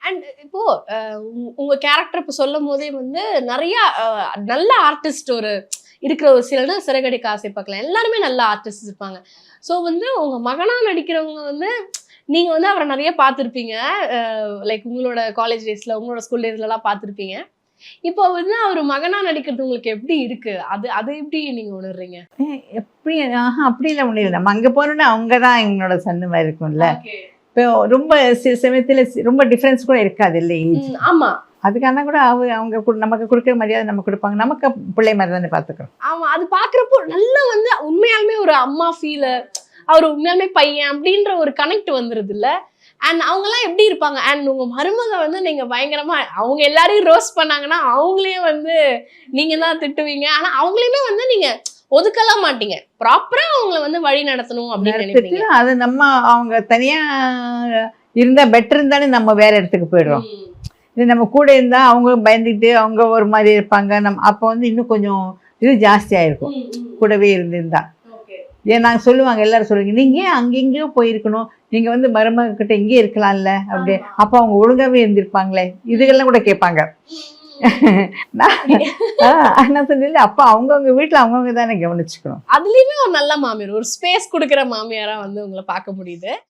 And இப்போ உங்க character இப்ப சொல்லும் போதே வந்து நிறைய நல்ல ஆர்டிஸ்ட் இருக்கிற ஒரு சிலர் சிறகடிக்க ஆசை பார்க்கலாம், எல்லாருமே நல்ல ஆர்டிஸ்ட் இருப்பாங்க. ஸோ வந்து உங்க மகனா நடிக்கிறவங்க வந்து நீங்க வந்து அவரை நிறைய பார்த்துருப்பீங்க, லைக் உங்களோட காலேஜ் டேஸ்ல உங்களோட ஸ்கூல் டேஸ்ல எல்லாம் பார்த்துருப்பீங்க. இப்போ வந்து அவர் மகனா நடிக்கிறது உங்களுக்கு எப்படி இருக்கு? அது அது எப்படி நீங்க உணர்றீங்க? எப்படி அப்படிலாம் ஒன்றும் இல்லை. நம்ம அங்கே போனோன்னா அவங்க தான் எங்களோட சன்னு மாதிரி இருக்கும்ல. இப்போ ரொம்ப சில சமயத்தில் ரொம்ப டிஃப்ரென்ஸ் கூட இருக்காது இல்லை ஏஜ். ஆமா, அதுக்கான கூட அவங்க நமக்கு கொடுக்குற மரியாதை நம்ம கொடுப்பாங்க. நமக்கு பிள்ளை மாதிரி தானே பார்த்துக்கிறோம். ஆமா, அது பாக்குறப்போ நல்லா வந்து உண்மையாலுமே ஒரு அம்மா ஃபீல், அவர் உண்மையாலுமே பையன் அப்படின்ற ஒரு கனெக்ட் வந்துருது இல்ல. அண்ட் அவங்க எல்லாம் எப்படி இருப்பாங்க? அண்ட் உங்க மருமக வந்து நீங்க பயங்கரமா அவங்க எல்லாரையும் ரோஸ்ட் பண்ணாங்கன்னா அவங்களையும் வந்து நீங்க தான் திட்டுவீங்க. ஆனா அவங்களையுமே வந்து நீங்க ஒதுக்கலாம் மாட்டீங்க, ப்ராப்பரா அவங்கள வந்து வழி நடத்தணும் அப்படின்னு நினைப்பீங்க. அது நம்ம அவங்க தனியா இருந்தா பெட்டர் இருந்தாலே நம்ம வேற இடத்துக்கு போயிடுறோம். இது நம்ம கூட இருந்தா அவங்க பயந்துக்கிட்டு அவங்க ஒரு மாதிரி இருப்பாங்க. அப்போ வந்து இன்னும் கொஞ்சம் இது ஜாஸ்தியாக இருக்கும் கூடவே இருந்திருந்தா. ஏன் நாங்கள் சொல்லுவாங்க, எல்லாரும் சொல்லுவாங்க, நீங்கள் ஏன் அங்கெங்கேயோ போயிருக்கணும், நீங்கள் வந்து மருமகிட்ட இங்கே இருக்கலாம்ல அப்படி. அப்போ அவங்க ஒழுங்காகவே இருந்திருப்பாங்களே, இதுகெல்லாம் கூட கேட்பாங்க. நான் சொன்னேன், அப்போ அவங்கவுங்க வீட்டில் அவங்கவுங்க தானே கவனிச்சுக்கணும். அதுலேயுமே ஒரு நல்ல மாமியார், ஒரு ஸ்பேஸ் கொடுக்குற மாமியாராக வந்து உங்களை பார்க்க முடியுது.